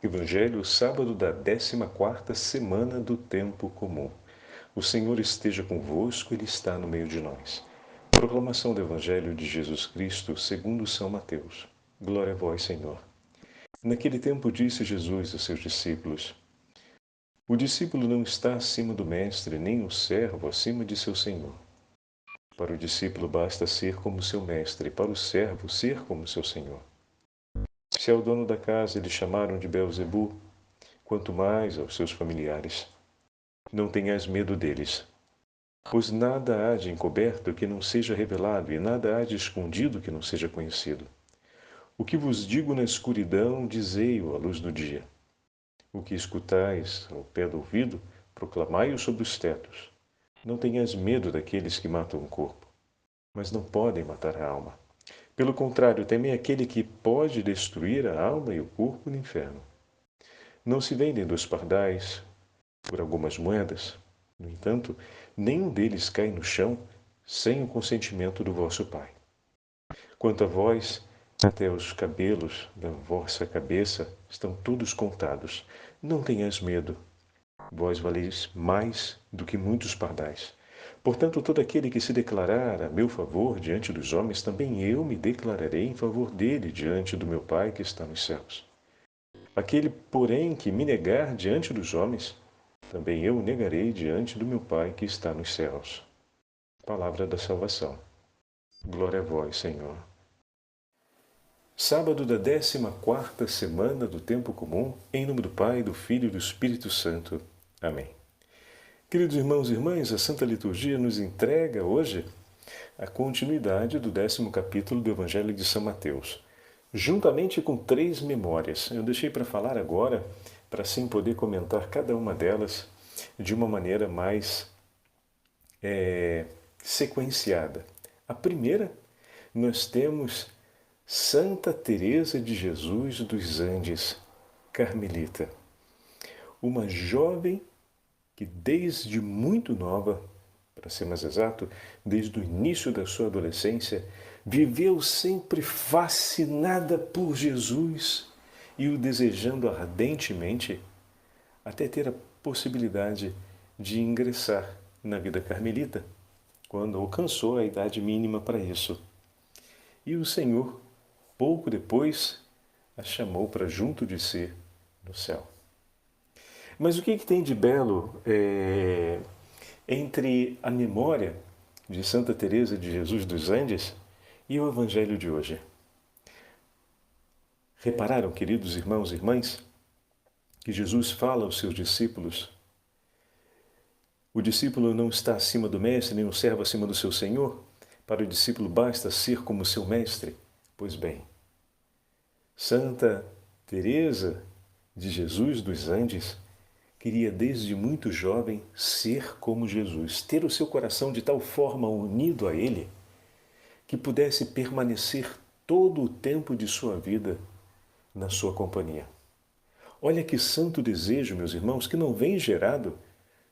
Evangelho, sábado da 14ª semana do tempo comum. O Senhor esteja convosco, Ele está no meio de nós. Proclamação do Evangelho de Jesus Cristo segundo São Mateus. Glória a vós, Senhor. Naquele tempo disse Jesus aos seus discípulos: O discípulo não está acima do mestre, nem o servo acima de seu senhor. Para o discípulo basta ser como seu mestre, para o servo ser como seu senhor. Se ao dono da casa lhe chamaram de Beelzebu, quanto mais aos seus familiares. Não tenhas medo deles, pois nada há de encoberto que não seja revelado, e nada há de escondido que não seja conhecido. O que vos digo na escuridão, dizei-o à luz do dia. O que escutais ao pé do ouvido, proclamai-o sobre os tetos. Não tenhas medo daqueles que matam o corpo, mas não podem matar a alma. Pelo contrário, temei aquele que pode destruir a alma e o corpo no inferno. Não se vendem 2 pardais por algumas moedas? No entanto, nenhum deles cai no chão sem o consentimento do vosso Pai. Quanto a vós, até os cabelos da vossa cabeça estão todos contados. Não tenhas medo. Vós valeis mais do que muitos pardais. Portanto, todo aquele que se declarar a meu favor diante dos homens, também eu me declararei em favor dele diante do meu Pai que está nos céus. Aquele, porém, que me negar diante dos homens, também eu o negarei diante do meu Pai que está nos céus. Palavra da salvação. Glória a vós, Senhor. Sábado da 14ª semana do tempo comum, em nome do Pai, do Filho e do Espírito Santo. Amém. Queridos irmãos e irmãs, a Santa Liturgia nos entrega hoje a continuidade do 10º capítulo do Evangelho de São Mateus, juntamente com 3 memórias. Eu deixei para falar agora, para assim poder comentar cada uma delas de uma maneira mais sequenciada. A primeira, nós temos Santa Teresa de Jesus dos Andes, carmelita. Uma jovem que desde muito nova, para ser mais exato, desde o início da sua adolescência, viveu sempre fascinada por Jesus e o desejando ardentemente, até ter a possibilidade de ingressar na vida carmelita, quando alcançou a idade mínima para isso. E o Senhor, pouco depois, a chamou para junto de si no céu. Mas o que tem de belo entre a memória de Santa Teresa de Jesus dos Andes e o Evangelho de hoje? Repararam, queridos irmãos e irmãs, que Jesus fala aos seus discípulos: o discípulo não está acima do mestre, nem o servo acima do seu senhor. Para o discípulo basta ser como seu mestre. Pois bem, Santa Teresa de Jesus dos Andes queria desde muito jovem ser como Jesus, ter o seu coração de tal forma unido a Ele que pudesse permanecer todo o tempo de sua vida na sua companhia. Olha que santo desejo, meus irmãos, que não vem gerado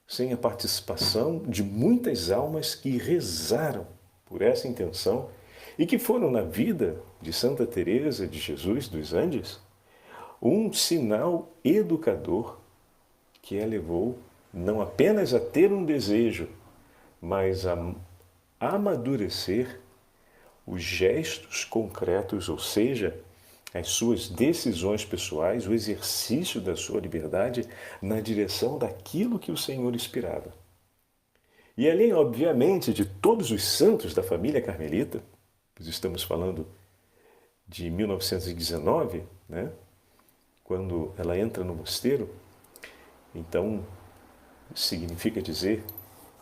sem a participação de muitas almas que rezaram por essa intenção e que foram na vida de Santa Teresa de Jesus dos Andes um sinal educador que a levou não apenas a ter um desejo, mas a amadurecer os gestos concretos, ou seja, as suas decisões pessoais, o exercício da sua liberdade na direção daquilo que o Senhor inspirava. E além, obviamente, de todos os santos da família carmelita, pois estamos falando de 1919, né, quando ela entra no mosteiro, então significa dizer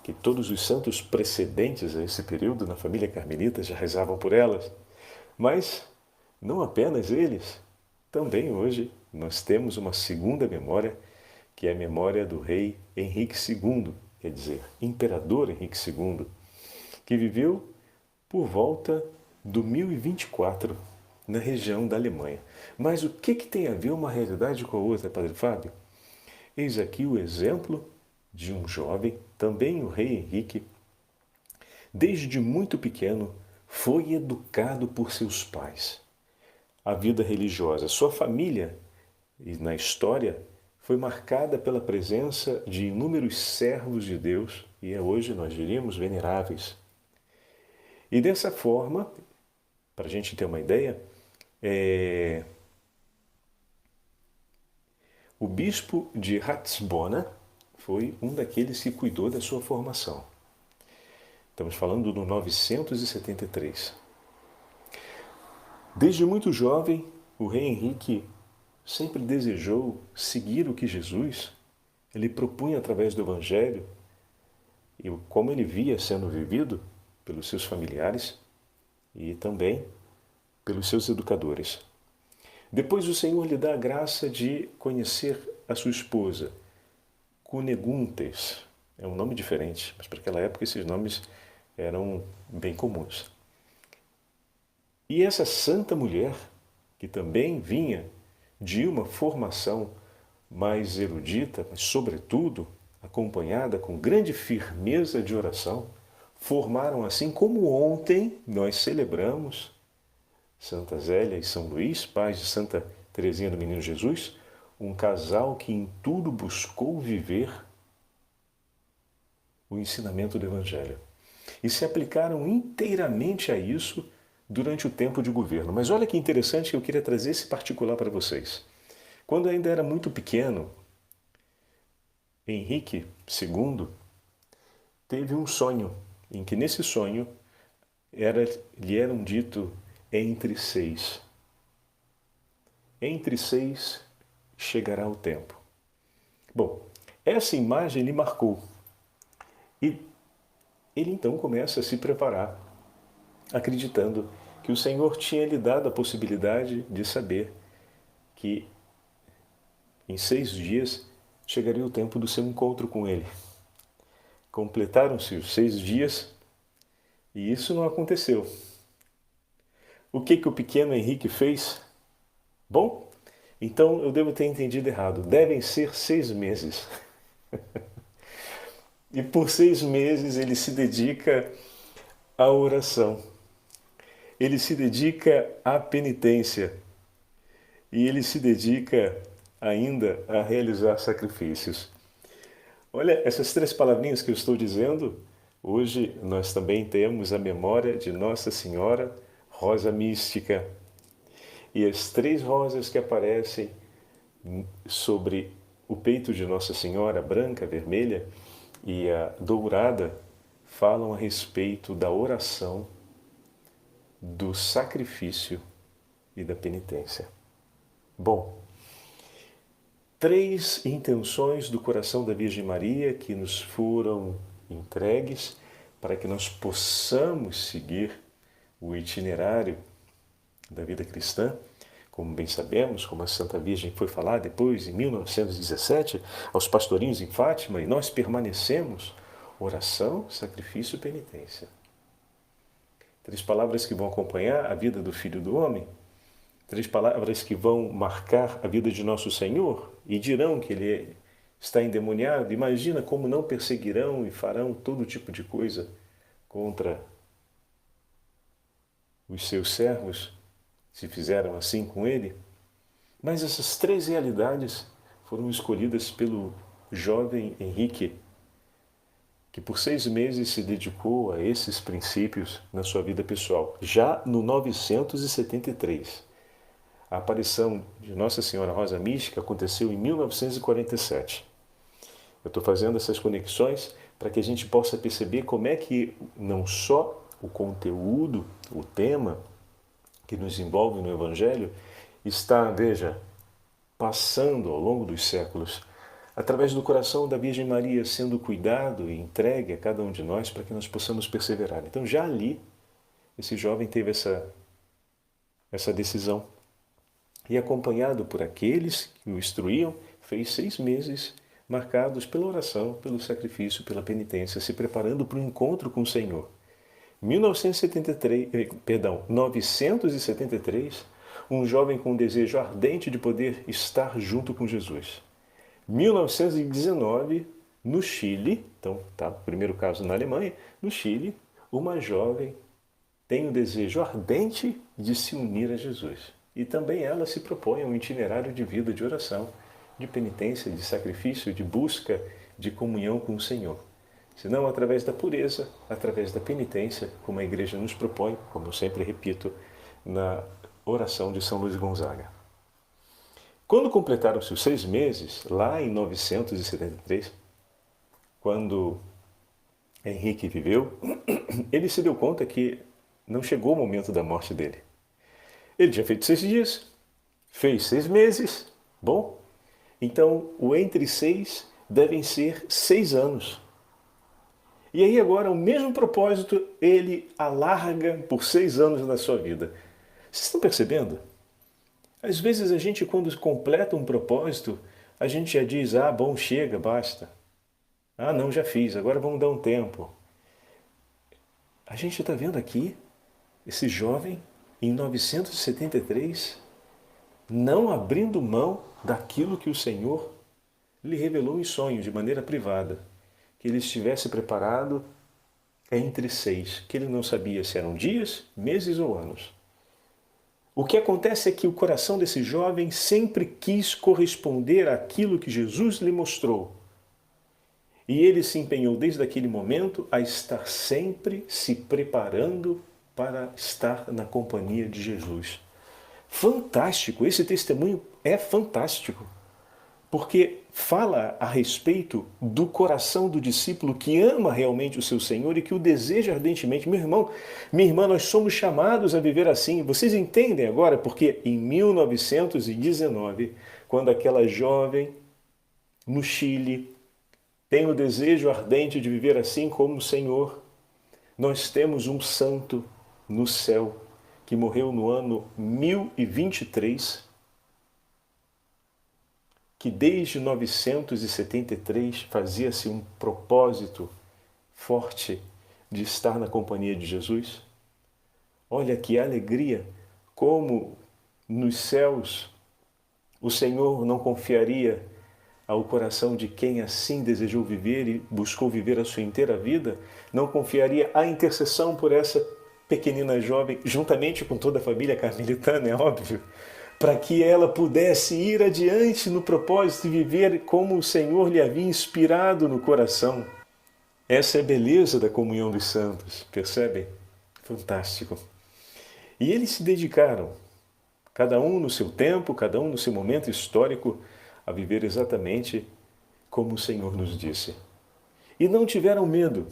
que todos os santos precedentes a esse período na família carmelita já rezavam por elas, mas não apenas eles, também hoje nós temos uma segunda memória, que é a memória do rei Henrique II, quer dizer, imperador Henrique II, que viveu por volta do 1024 na região da Alemanha. Mas o que tem a ver uma realidade com a outra, Padre Fábio? Eis aqui o exemplo de um jovem, também o rei Henrique, desde muito pequeno, foi educado por seus pais. A vida religiosa, sua família e na história foi marcada pela presença de inúmeros servos de Deus, e hoje nós diríamos veneráveis. E dessa forma, para a gente ter uma ideia, o bispo de Ratisbona foi um daqueles que cuidou da sua formação. Estamos falando do 973. Desde muito jovem, o rei Henrique sempre desejou seguir o que Jesus ele propunha através do Evangelho e como ele via sendo vivido pelos seus familiares e também pelos seus educadores. Depois o Senhor lhe dá a graça de conhecer a sua esposa, Cuneguntes. É um nome diferente, mas para aquela época esses nomes eram bem comuns. E essa santa mulher, que também vinha de uma formação mais erudita, mas sobretudo acompanhada com grande firmeza de oração, formaram, assim como ontem nós celebramos Santa Zélia e São Luís, pais de Santa Teresinha do Menino Jesus, um casal que em tudo buscou viver o ensinamento do Evangelho. E se aplicaram inteiramente a isso durante o tempo de governo. Mas olha que interessante que eu queria trazer esse particular para vocês. Quando ainda era muito pequeno, Henrique II teve um sonho, em que nesse sonho lhe eram dito entre seis. Entre seis chegará o tempo. Bom, essa imagem lhe marcou. E ele então começa a se preparar, acreditando que o Senhor tinha lhe dado a possibilidade de saber que em 6 dias chegaria o tempo do seu encontro com Ele. Completaram-se os 6 dias e isso não aconteceu. O que o pequeno Henrique fez? Bom, então eu devo ter entendido errado. Devem ser 6 meses. E por 6 meses ele se dedica à oração. Ele se dedica à penitência. E ele se dedica ainda a realizar sacrifícios. Olha, essas 3 palavrinhas que eu estou dizendo, hoje nós também temos a memória de Nossa Senhora Rosa Mística. E as 3 rosas que aparecem sobre o peito de Nossa Senhora, branca, vermelha e a dourada, falam a respeito da oração, do sacrifício e da penitência. Bom, 3 intenções do coração da Virgem Maria que nos foram entregues para que nós possamos seguir o itinerário da vida cristã, como bem sabemos, como a Santa Virgem foi falar depois, em 1917, aos pastorinhos em Fátima, e nós permanecemos: oração, sacrifício e penitência. 3 palavras que vão acompanhar a vida do Filho do Homem, 3 palavras que vão marcar a vida de nosso Senhor e dirão que Ele está endemoniado. Imagina como não perseguirão e farão todo tipo de coisa contra os seus servos, se fizeram assim com Ele. Mas essas 3 realidades foram escolhidas pelo jovem Henrique, que por 6 meses se dedicou a esses princípios na sua vida pessoal, já no 973. A aparição de Nossa Senhora Rosa Mística aconteceu em 1947. Eu estou fazendo essas conexões para que a gente possa perceber como é que não só o conteúdo, o tema que nos envolve no Evangelho está, veja, passando ao longo dos séculos, através do coração da Virgem Maria, sendo cuidado e entregue a cada um de nós para que nós possamos perseverar. Então já ali, esse jovem teve essa decisão. E acompanhado por aqueles que o instruíam, fez 6 meses marcados pela oração, pelo sacrifício, pela penitência, se preparando para o encontro com o Senhor. 973, um jovem com um desejo ardente de poder estar junto com Jesus. 1919, no Chile, então tá, primeiro caso na Alemanha, no Chile, uma jovem tem o desejo ardente de se unir a Jesus. e também ela se propõe a um itinerário de vida, de oração, de penitência, de sacrifício, de busca de comunhão com o Senhor. Senão através da pureza, através da penitência, como a Igreja nos propõe, como eu sempre repito, na oração de São Luís Gonzaga. Quando completaram-se os 6 meses, lá em 973, quando Henrique viveu, ele se deu conta que não chegou o momento da morte dele. Ele tinha feito 6 dias, fez 6 meses, bom, então o entre 6 devem ser 6 anos. E aí agora o mesmo propósito ele alarga por 6 anos na sua vida. Vocês estão percebendo? Às vezes a gente, quando completa um propósito, a gente já diz, bom, chega, basta. Não, já fiz, agora vamos dar um tempo. A gente está vendo aqui, esse jovem, em 973, não abrindo mão daquilo que o Senhor lhe revelou em sonho, de maneira privada, que ele estivesse preparado entre 6, que ele não sabia se eram dias, meses ou anos. O que acontece é que o coração desse jovem sempre quis corresponder àquilo que Jesus lhe mostrou. E ele se empenhou desde aquele momento a estar sempre se preparando para estar na companhia de Jesus. Fantástico! Esse testemunho é fantástico, porque fala a respeito do coração do discípulo que ama realmente o seu Senhor e que o deseja ardentemente. Meu irmão, minha irmã, nós somos chamados a viver assim. Vocês entendem agora? Porque em 1919, quando aquela jovem no Chile tem o desejo ardente de viver assim como o Senhor, nós temos um santo no céu que morreu no ano 1023, que desde 973 fazia-se um propósito forte de estar na companhia de Jesus. Olha que alegria, como nos céus o Senhor não confiaria ao coração de quem assim desejou viver e buscou viver a sua inteira vida, não confiaria a intercessão por essa pequenina jovem, juntamente com toda a família carmelitana, é óbvio, para que ela pudesse ir adiante no propósito e viver como o Senhor lhe havia inspirado no coração. Essa é a beleza da comunhão dos santos, percebem? Fantástico. E eles se dedicaram, cada um no seu tempo, cada um no seu momento histórico, a viver exatamente como o Senhor nos disse. E não tiveram medo.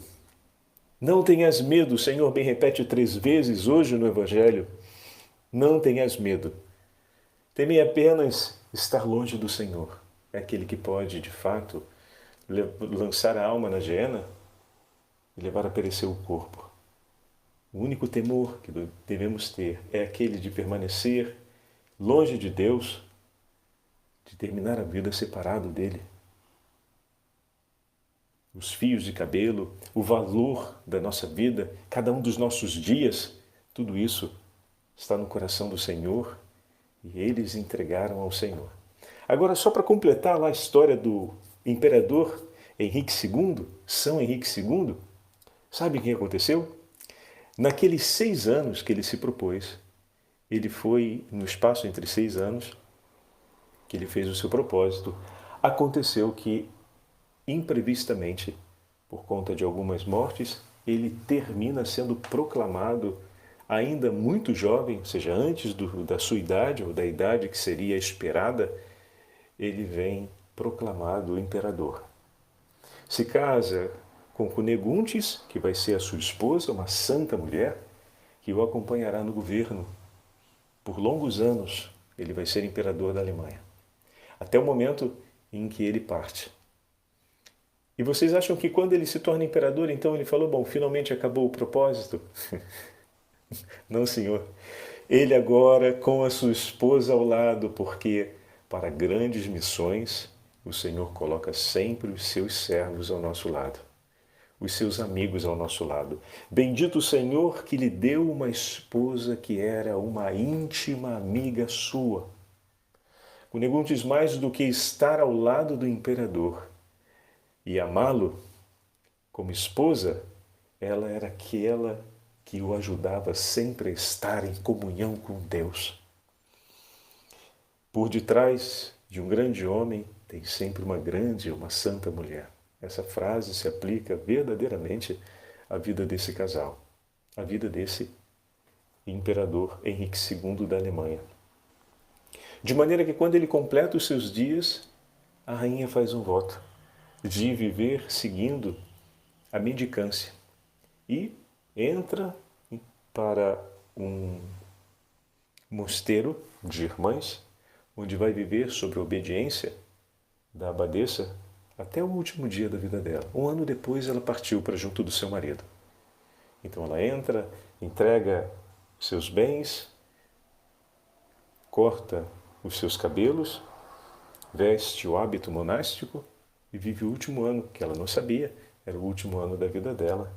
Não tenhas medo, o Senhor bem repete 3 vezes hoje no Evangelho. Não tenhas medo. Temei apenas estar longe do Senhor. É aquele que pode, de fato, lançar a alma na geena e levar a perecer o corpo. O único temor que devemos ter é aquele de permanecer longe de Deus, de terminar a vida separado dele. Os fios de cabelo, o valor da nossa vida, cada um dos nossos dias, tudo isso está no coração do Senhor e eles entregaram ao Senhor. Agora, só para completar lá a história do imperador Henrique II, São Henrique II, sabe o que aconteceu? Naqueles 6 anos que ele se propôs, ele foi, no espaço entre 6 anos, que ele fez o seu propósito, aconteceu que, imprevistamente, por conta de algumas mortes, ele termina sendo proclamado ainda muito jovem, ou seja, antes da sua idade, ou da idade que seria esperada, ele vem proclamado imperador. Se casa com Cuneguntis, que vai ser a sua esposa, uma santa mulher, que o acompanhará no governo. Por longos anos, ele vai ser imperador da Alemanha. Até o momento em que ele parte. E vocês acham que quando ele se torna imperador, então ele falou, bom, finalmente acabou o propósito? Não, senhor. Ele agora com a sua esposa ao lado, porque para grandes missões o Senhor coloca sempre os seus servos ao nosso lado, os seus amigos ao nosso lado. Bendito o Senhor que lhe deu uma esposa que era uma íntima amiga sua. Cuneguntis, mais do que estar ao lado do imperador e amá-lo como esposa, ela era aquela que o ajudava sempre a estar em comunhão com Deus. Por detrás de um grande homem tem sempre uma grande, uma santa mulher. Essa frase se aplica verdadeiramente à vida desse casal, à vida desse imperador Henrique II da Alemanha. De maneira que quando ele completa os seus dias, a rainha faz um voto de viver seguindo a mendicância e entra para um mosteiro de irmãs, onde vai viver sob a obediência da abadesa até o último dia da vida dela. Um ano depois ela partiu para junto do seu marido. Então ela entra, entrega seus bens, corta os seus cabelos, veste o hábito monástico e vive o último ano, que ela não sabia, era o último ano da vida dela,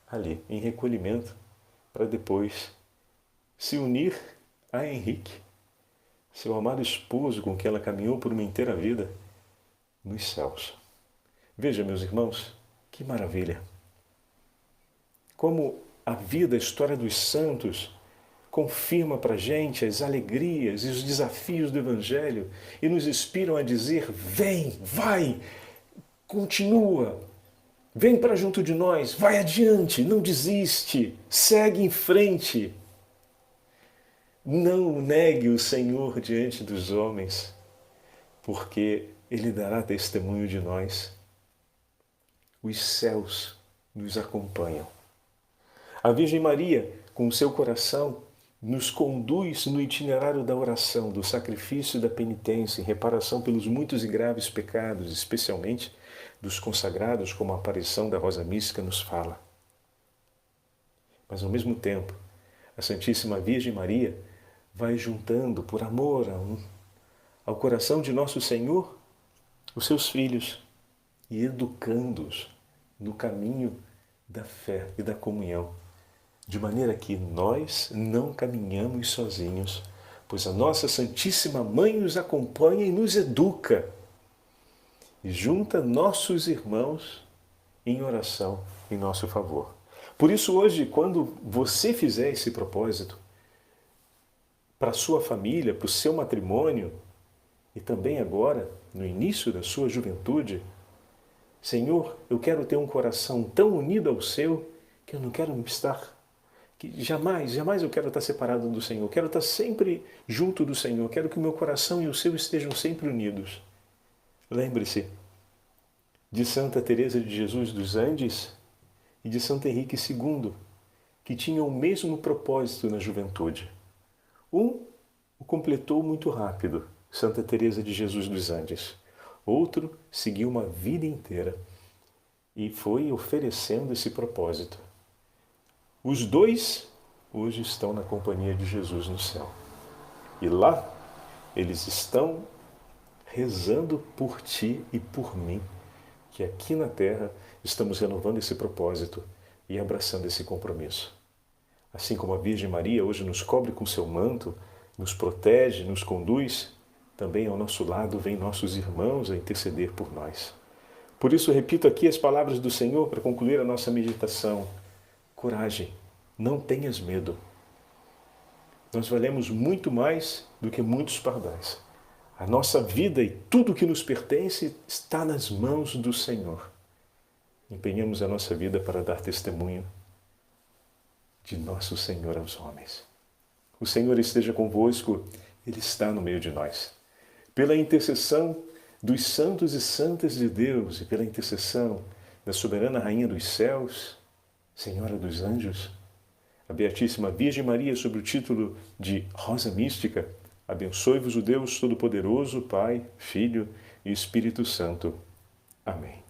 ali, em recolhimento, para depois se unir a Henrique, seu amado esposo com quem ela caminhou por uma inteira vida, nos céus. Veja, meus irmãos, que maravilha! Como a vida, a história dos santos, confirma para a gente as alegrias e os desafios do Evangelho e nos inspiram a dizer: vem, vai, continua, vem para junto de nós, vai adiante, não desiste, segue em frente. Não negue o Senhor diante dos homens, porque Ele dará testemunho de nós. Os céus nos acompanham. A Virgem Maria, com o seu coração, nos conduz no itinerário da oração, do sacrifício e da penitência, em reparação pelos muitos e graves pecados, especialmente dos consagrados, como a aparição da Rosa Mística nos fala. Mas, ao mesmo tempo, a Santíssima Virgem Maria vai juntando, por amor ao coração de nosso Senhor, os seus filhos e educando-os no caminho da fé e da comunhão, de maneira que nós não caminhamos sozinhos, pois a nossa Santíssima Mãe nos acompanha e nos educa e junta nossos irmãos em oração em nosso favor. Por isso hoje, quando você fizer esse propósito para a sua família, para o seu matrimônio e também agora, no início da sua juventude, Senhor, eu quero ter um coração tão unido ao seu que eu não quero estar que jamais eu quero estar separado do Senhor. Quero estar sempre junto do Senhor. Quero que o meu coração e o seu estejam sempre unidos. Lembre-se de Santa Teresa de Jesus dos Andes e de Santo Henrique II, que tinham o mesmo propósito na juventude. Um o completou muito rápido, Santa Teresa de Jesus dos Andes. Outro seguiu uma vida inteira e foi oferecendo esse propósito. Os dois hoje estão na companhia de Jesus no céu. E lá eles estão rezando por ti e por mim, que aqui na terra estamos renovando esse propósito e abraçando esse compromisso. Assim como a Virgem Maria hoje nos cobre com seu manto, nos protege, nos conduz, também ao nosso lado vêm nossos irmãos a interceder por nós. Por isso repito aqui as palavras do Senhor para concluir a nossa meditação. Coragem, não tenhas medo. Nós valemos muito mais do que muitos pardais. A nossa vida e tudo o que nos pertence está nas mãos do Senhor. Empenhamos a nossa vida para dar testemunho de nosso Senhor aos homens. O Senhor esteja convosco, Ele está no meio de nós. Pela intercessão dos santos e santas de Deus e pela intercessão da soberana Rainha dos céus, Senhora dos anjos, a Beatíssima Virgem Maria, sob o título de Rosa Mística, abençoe-vos o Deus Todo-Poderoso, Pai, Filho e Espírito Santo. Amém.